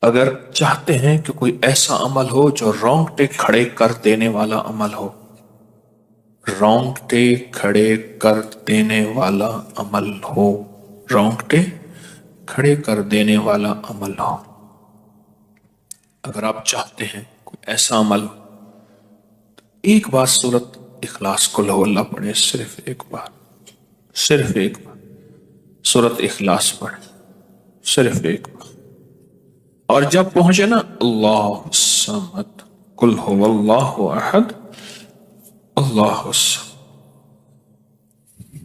اگر چاہتے ہیں کہ کوئی ایسا عمل ہو جو رونگٹے کھڑے کر دینے والا عمل ہو، رونگٹے کھڑے کر دینے والا عمل ہو، رونگٹے کھڑے کر دینے والا عمل ہو، اگر آپ چاہتے ہیں کوئی ایسا عمل ہو، ایک بار سورت اخلاص کو لو اللہ پڑھے، صرف ایک بار، صرف ایک بار سورت اخلاص پڑھے، صرف ایک بار. اور جب پہنچے نا اللہ الصمد قل هو اللہ احد اللہ الصمد.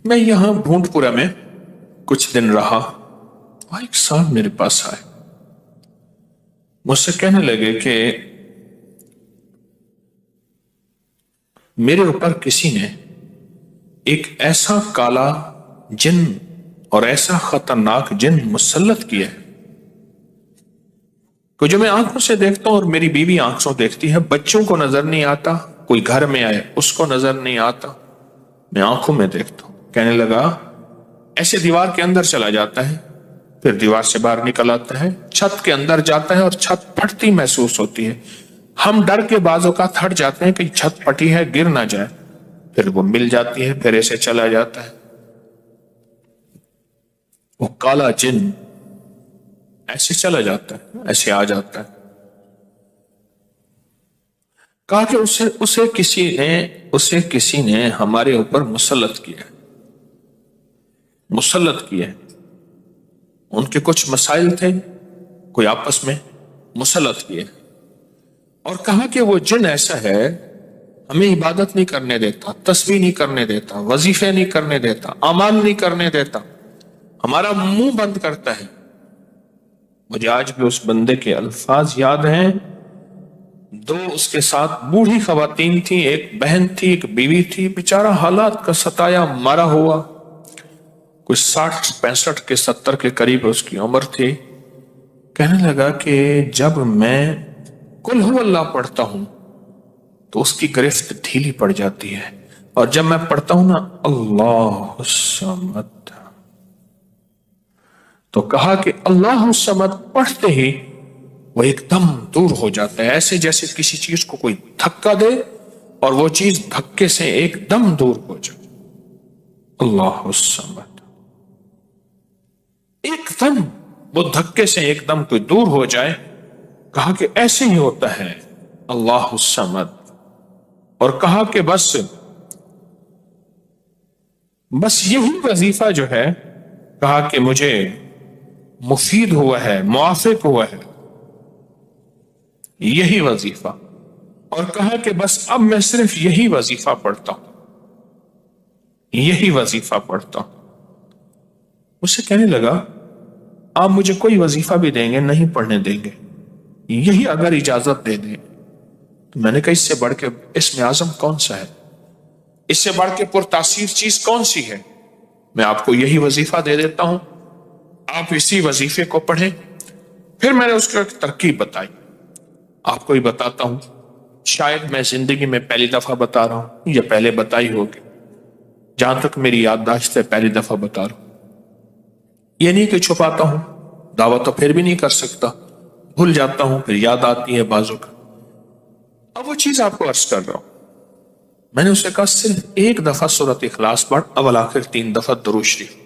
میں یہاں بھونٹ پورا میں کچھ دن رہا، اور ایک صاحب میرے پاس آئے، مجھ سے کہنے لگے کہ میرے اوپر کسی نے ایک ایسا کالا جن اور ایسا خطرناک جن مسلط کیا ہے کہ جو میں آنکھوں سے دیکھتا ہوں اور میری بیوی آنکھوں دیکھتی ہے، بچوں کو نظر نہیں آتا، کوئی گھر میں آئے اس کو نظر نہیں آتا، میں آنکھوں میں دیکھتا ہوں. کہنے لگا ایسے دیوار کے اندر چلا جاتا ہے، پھر دیوار سے باہر نکل آتا ہے، چھت کے اندر جاتا ہے اور چھت پھٹتی محسوس ہوتی ہے، ہم ڈر کے بعض اوقات ہٹ جاتے ہیں کہ چھت پھٹی ہے گر نہ جائے، پھر وہ مل جاتی ہے، پھر ایسے چلا جاتا ہے. وہ کالا جن ایسے چلا جاتا ہے، ایسے آ جاتا ہے. کہا کہ اسے کسی نے ہمارے اوپر مسلط کیا، مسلط کیا. ان کے کچھ مسائل تھے، کوئی آپس میں مسلط کیے، اور کہا کہ وہ جن ایسا ہے ہمیں عبادت نہیں کرنے دیتا، تسبیح نہیں کرنے دیتا، وظیفے نہیں کرنے دیتا، اعمال نہیں کرنے دیتا، ہمارا منہ بند کرتا ہے. مجھے آج بھی اس بندے کے الفاظ یاد ہیں. دو اس کے ساتھ بوڑھی خواتین تھی، ایک بہن تھی، ایک بیوی تھی، بیچارہ حالات کا ستایا مارا ہوا، کوئی 60 65 کے 70 کے قریب اس کی عمر تھی. کہنے لگا کہ جب میں قل ہو اللہ پڑھتا ہوں تو اس کی گرفت ڈھیلی پڑ جاتی ہے، اور جب میں پڑھتا ہوں نا اللہ الصمد، تو کہا کہ اللہ الصمد پڑھتے ہی وہ ایک دم دور ہو جاتا ہے، ایسے جیسے کسی چیز کو کوئی دھکا دے اور وہ چیز دھکے سے ایک دم دور ہو جائے. اللہ الصمد ایک دم وہ دھکے سے ایک دم کوئی دور ہو جائے. کہا کہ ایسے ہی ہوتا ہے اللہ الصمد. اور کہا کہ بس یہی وظیفہ جو ہے، کہا کہ مجھے مفید ہوا ہے، موافق ہوا ہے یہی وظیفہ. اور کہا کہ بس اب میں صرف یہی وظیفہ پڑھتا ہوں، یہی وظیفہ پڑھتا ہوں. مجھ سے کہنے لگا آپ مجھے کوئی وظیفہ بھی دیں گے نہیں پڑھنے دیں گے، یہی اگر اجازت دے دیں. تو میں نے کہا اس سے بڑھ کے اسم اعظم کون سا ہے، اس سے بڑھ کے پرتاثیر چیز کون سی ہے؟ میں آپ کو یہی وظیفہ دے دیتا ہوں، آپ اسی وظیفے کو پڑھیں. پھر میں نے اس کو ایک ترکیب بتائی، آپ کو ہی بتاتا ہوں، شاید میں زندگی میں پہلی دفعہ بتا رہا ہوں یا پہلے بتائی ہوگی، جہاں تک میری یادداشت ہے پہلی دفعہ بتا رہا ہوں. یہ نہیں کہ چھپاتا ہوں، دعویٰ تو پھر بھی نہیں کر سکتا، بھول جاتا ہوں پھر یاد آتی ہے بازو کا. اب وہ چیز آپ کو عرض کر رہا ہوں. میں نے اسے کہا صرف ایک دفعہ سورۃ اخلاص پڑھ، اول آخر 3 دفعہ درود شریف.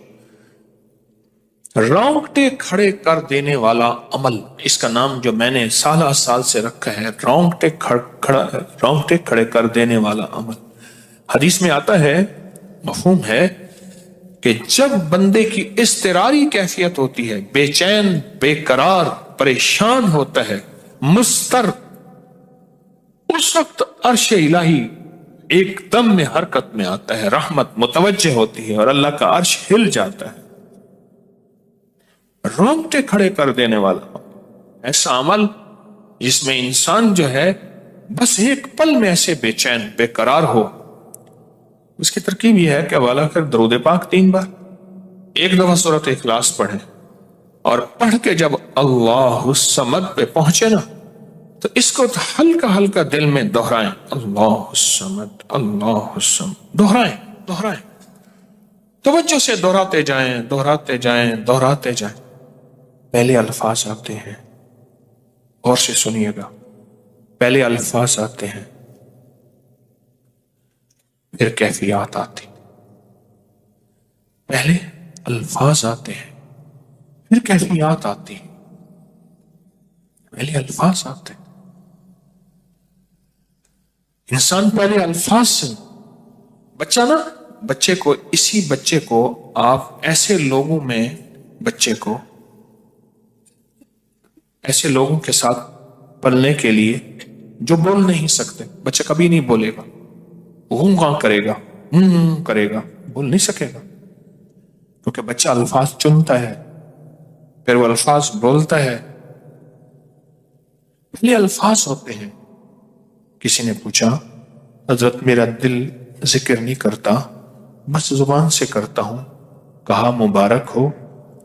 رونگٹے کھڑے کر دینے والا عمل، اس کا نام جو میں نے سالہ سال سے رکھا ہے، رونگٹے کھڑے کر دینے والا عمل. حدیث میں آتا ہے، مفہوم ہے کہ جب بندے کی اضطراری کیفیت ہوتی ہے، بے چین، بے قرار، پریشان ہوتا ہے، مضطر، اس وقت عرش الہی ایک دم میں حرکت میں آتا ہے، رحمت متوجہ ہوتی ہے اور اللہ کا عرش ہل جاتا ہے. رونگٹے کھڑے کر دینے والا ایسا عمل جس میں انسان جو ہے بس ایک پل میں ایسے بے چین بے قرار ہو. اس کی ترکیب یہ ہے کہ والا کر درود پاک 3 بار، ایک دفعہ سورۃ اخلاص پڑھیں، اور پڑھ کے جب اللہ الصمد پہ پہنچے نا تو اس کو ہلکا ہلکا دل میں دہرائیں، اللہ الصمد اللہ الصمد، دہرائیں توجہ سے، دہراتے جائیں دہراتے جائیں دہراتے جائیں. پہلے الفاظ آتے ہیں غور سے سنیے گا، پہلے الفاظ آتے ہیں، پھر کیفیات آتی، پہلے الفاظ آتے ہیں پھر کیفیات آتی، پہلے الفاظ آتے ہیں۔ انسان پہلے الفاظ سے، بچہ نا، اسی بچے کو آپ ایسے لوگوں میں، بچے کو ایسے لوگوں کے ساتھ پلنے کے لیے جو بول نہیں سکتے، بچہ کبھی نہیں بولے گا، ہوں ہاں کرے گا، کرے گا، بول نہیں سکے گا، کیونکہ بچہ الفاظ چنتا ہے پھر وہ الفاظ بولتا ہے۔ پہلے الفاظ ہوتے ہیں۔ کسی نے پوچھا، حضرت میرا دل ذکر نہیں کرتا، بس زبان سے کرتا ہوں۔ کہا مبارک ہو،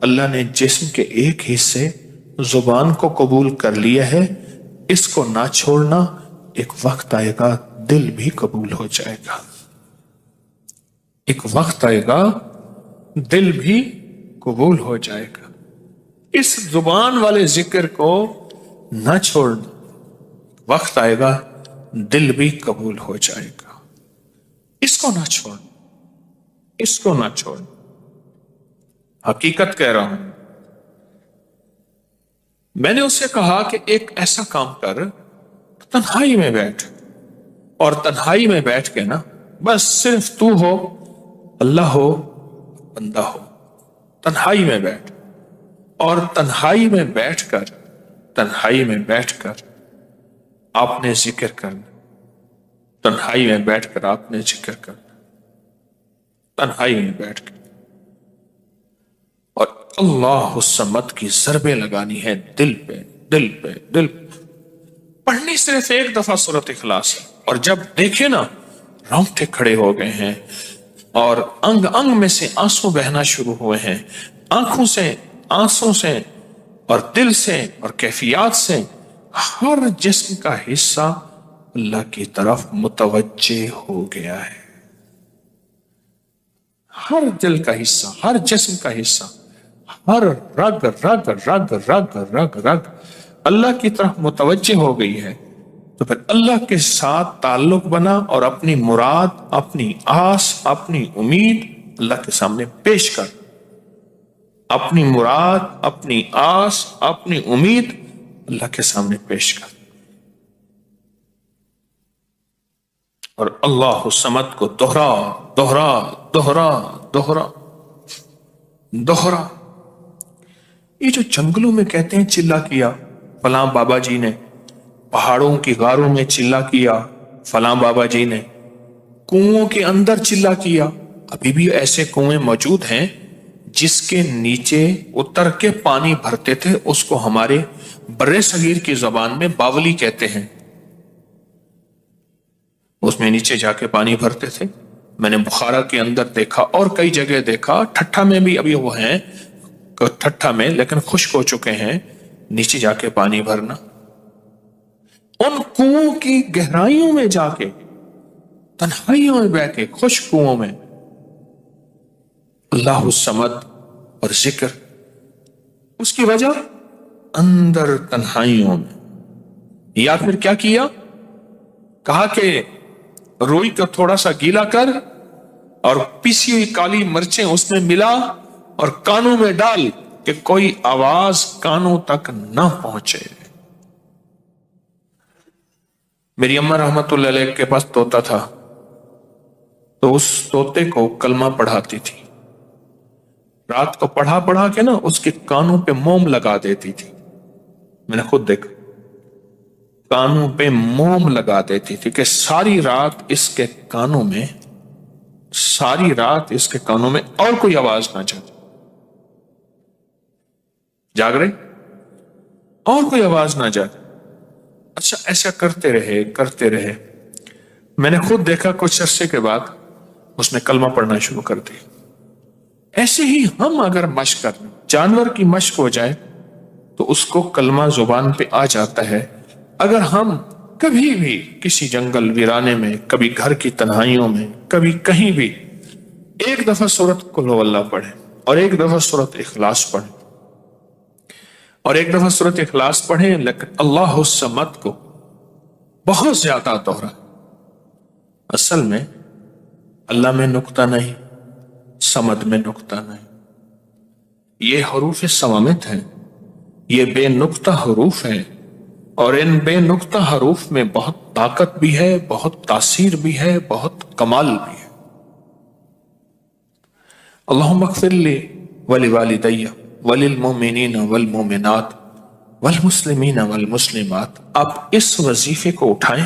اللہ نے جسم کے ایک حصے زبان کو قبول کر لیا ہے، اس کو نہ چھوڑنا، ایک وقت آئے گا دل بھی قبول ہو جائے گا، ایک وقت آئے گا دل بھی قبول ہو جائے گا۔ اس زبان والے ذکر کو نہ چھوڑنا، وقت آئے گا دل بھی قبول ہو جائے گا۔ اس کو نہ چھوڑنا، اس کو نہ چھوڑنا، حقیقت کہہ رہا ہوں۔ میں نے اس سے کہا کہ ایک ایسا کام کر، تنہائی میں بیٹھ، اور تنہائی میں بیٹھ کے نا، بس صرف تو ہو، اللہ ہو، بندہ ہو، تنہائی میں بیٹھ، اور تنہائی میں بیٹھ کر، تنہائی میں بیٹھ کر آپ نے ذکر کرنا، تنہائی میں بیٹھ کر آپ نے ذکر کرنا، تنہائی میں بیٹھ کر، اور اللہ الصمد کی ضربیں لگانی ہے دل پہ، دل پہ، دل پہ۔ پڑھنی صرف ایک دفعہ سورۃ اخلاص ہے، اور جب دیکھیں نا رونگٹے کھڑے ہو گئے ہیں اور انگ انگ میں سے آنسو بہنا شروع ہوئے ہیں، آنکھوں سے، آنسوں سے، اور دل سے، اور کیفیات سے، ہر جسم کا حصہ اللہ کی طرف متوجہ ہو گیا ہے، ہر دل کا حصہ، ہر جسم کا حصہ، ہر رگ رگ رگ رگ رگ رگ اللہ کی طرف متوجہ ہو گئی ہے۔ تو پھر اللہ کے ساتھ تعلق بنا، اور اپنی مراد، اپنی آس، اپنی امید اللہ کے سامنے پیش کر، اپنی مراد، اپنی آس، اپنی امید اللہ کے سامنے پیش کر، اور اللہ الصمد کو دوہرا دوہرا دوہرا دوہرا دوہرا۔ یہ جو جنگلوں میں کہتے ہیں چلا کیا فلاں بابا جی نے، پہاڑوں کی غاروں میں چلا کیا فلاں بابا جی نے، کنووں کے اندر چلا کیا، ابھی بھی ایسے کنویں موجود ہیں جس کے نیچے اتر کے پانی بھرتے تھے، اس کو ہمارے بر صغیر کی زبان میں باولی کہتے ہیں، اس میں نیچے جا کے پانی بھرتے تھے۔ میں نے بخارا کے اندر دیکھا اور کئی جگہ دیکھا، ٹھٹھا میں بھی ابھی وہ ہیں، ٹھٹھا میں لیکن خشک ہو چکے ہیں، نیچے جا کے پانی بھرنا، ان کنووں کی گہرائیوں میں جا کے، تنہائیوں میں بیٹھ کے، خشک کنووں میں اللہ الصمد اور ذکر۔ اس کی وجہ اندر تنہائیوں میں، یا پھر کیا کیا، کہا کہ روئی کو تھوڑا سا گیلا کر اور پیسی ہوئی کالی مرچیں اس میں ملا اور کانوں میں ڈال کہ کوئی آواز کانوں تک نہ پہنچے۔ میری اماں رحمت اللہ علیہ کے پاس طوطا تھا، تو اس طوطے کو کلمہ پڑھاتی تھی، رات کو پڑھا پڑھا کے نا اس کے کانوں پہ موم لگا دیتی تھی، میں نے خود دیکھا، کانوں پہ موم لگا دیتی تھی کہ ساری رات اس کے کانوں میں، ساری رات اس کے کانوں میں اور کوئی آواز نہ جائے، جاگ رہے اور کوئی آواز نہ جائے۔ اچھا ایسا کرتے رہے کرتے رہے، میں نے خود دیکھا کچھ عرصے کے بعد اس نے کلمہ پڑھنا شروع کر دی۔ ایسے ہی ہم اگر مشق کریں، جانور کی مشق ہو جائے تو اس کو کلمہ زبان پہ آ جاتا ہے۔ اگر ہم کبھی بھی کسی جنگل ویرانے میں، کبھی گھر کی تنہائیوں میں، کبھی کہیں بھی ایک دفعہ سورۃ قل ہو اللہ پڑھیں اور ایک دفعہ سورۃ اخلاص پڑھیں، اور ایک دفعہ سورۃ اخلاص پڑھیں، لیکن اللہ الصمد کو بہت زیادہ دوہرا۔ اصل میں اللہ میں نقطہ نہیں، صمد میں نقطہ نہیں، یہ حروف صوامت ہیں، یہ بے نقطہ حروف ہیں، اور ان بے نقطہ حروف میں بہت طاقت بھی ہے، بہت تاثیر بھی ہے، بہت کمال بھی ہے۔ اللہم اغفر لی ولوالدی وللمؤمنین والمؤمنات والمسلمین والمسلمات۔ آپ اس وظیفے کو اٹھائیں،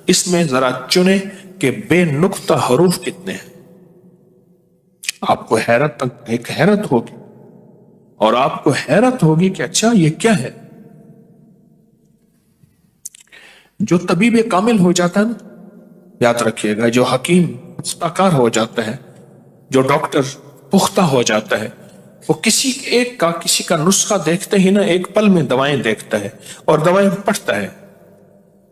اس میں ذرا چنیں کہ بے نقطہ حروف کتنے ہیں۔ آپ کو ایک حیرت ہوگی، اور آپ کو حیرت ہوگی کہ اچھا یہ کیا ہے۔ جو طبیب کامل ہو جاتا ہے نا، یاد رکھیے گا، جو حکیم پختہ کار ہو جاتا ہے، جو ڈاکٹر پختہ ہو جاتا ہے، وہ کسی کا نسخہ دیکھتے ہی نا ایک پل میں دوائیں دیکھتا ہے اور دوائیں پڑھتا ہے،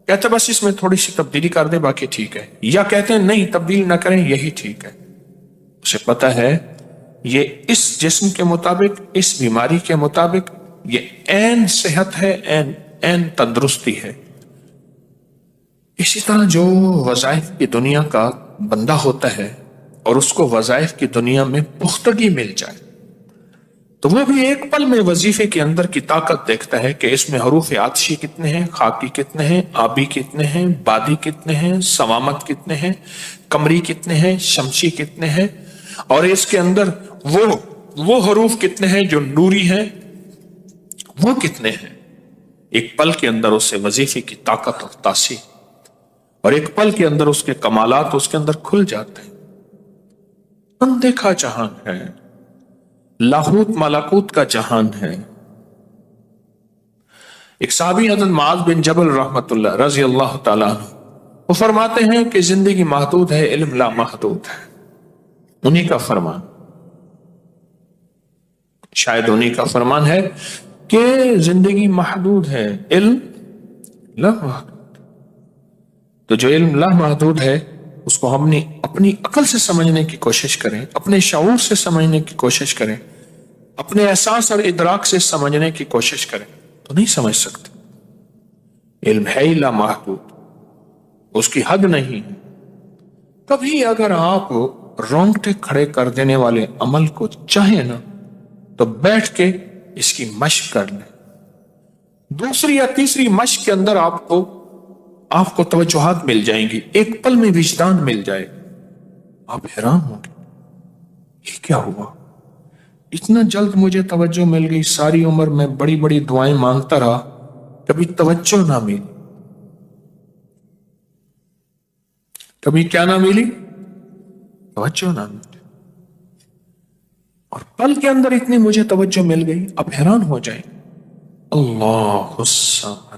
کہتے بس اس میں تھوڑی سی تبدیلی کر دیں باقی ٹھیک ہے، یا کہتے ہیں نہیں تبدیل نہ کریں یہی ٹھیک ہے۔ اسے پتہ ہے یہ اس جسم کے مطابق، اس بیماری کے مطابق یہ عین صحت ہے، عین تندرستی ہے۔ اسی طرح جو وظائف کی دنیا کا بندہ ہوتا ہے اور اس کو وظائف کی دنیا میں پختگی مل جائے تو وہ بھی ایک پل میں وظیفے کے اندر کی طاقت دیکھتا ہے کہ اس میں حروف عطشی کتنے ہیں، خاکی کتنے ہیں، آبی کتنے ہیں، بادی کتنے ہیں، صوامت کتنے ہیں، قمری کتنے ہیں، شمسی کتنے ہیں، اور اس کے اندر وہ حروف کتنے ہیں جو نوری ہیں، وہ کتنے ہیں۔ ایک پل کے اندر اسے وظیفے کی طاقت اور تاثیر، اور ایک پل کے اندر اس کے کمالات اس کے اندر کھل جاتے ہیں۔ اندیکھا جہان ہے، لاہوت ملکوت کا جہان ہے۔ ایک صحابی حضرت معاذ بن جبل رحمت اللہ رضی اللہ تعالیٰ عنہ، وہ فرماتے ہیں کہ زندگی محدود ہے، علم لا محدود ہے۔ انہی کا فرمان، شاید انہی کا فرمان ہے کہ زندگی محدود ہے، علم لا محدود۔ تو جو علم لا محدود ہے اس کو ہم نے اپنی عقل سے سمجھنے کی کوشش کریں، اپنے شعور سے سمجھنے کی کوشش کریں، اپنے احساس اور ادراک سے سمجھنے کی کوشش کریں تو نہیں سمجھ سکتے۔ علم ہے ہی لا محدود، اس کی حد نہیں ہے۔ کبھی اگر آپ رونگٹے کھڑے کر دینے والے عمل کو چاہیں نا تو بیٹھ کے اس کی مشق کر لیں۔ دوسری یا تیسری مشق کے اندر آپ کو توجہات مل جائیں گی، ایک پل میں وجدان مل جائے، آپ حیران ہوں گے یہ کیا ہوا، اتنا جلد مجھے توجہ مل گئی، ساری عمر میں بڑی بڑی دعائیں مانگتا رہا، کبھی توجہ نہ ملی، کبھی کیا نہ ملی، توجہ نہ ملی، اور پل کے اندر اتنی مجھے توجہ مل گئی، آپ حیران ہو جائیں۔ اللہ الصمد،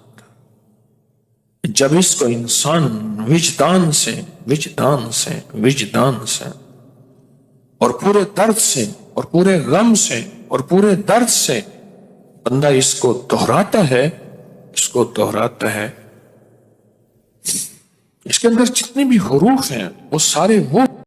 جب اس کو انسان وجدان سے اور پورے درد سے اور پورے غم سے اور پورے درد سے بندہ اس کو دہراتا ہے، اس کے اندر جتنے بھی حروف ہیں وہ سارے وہ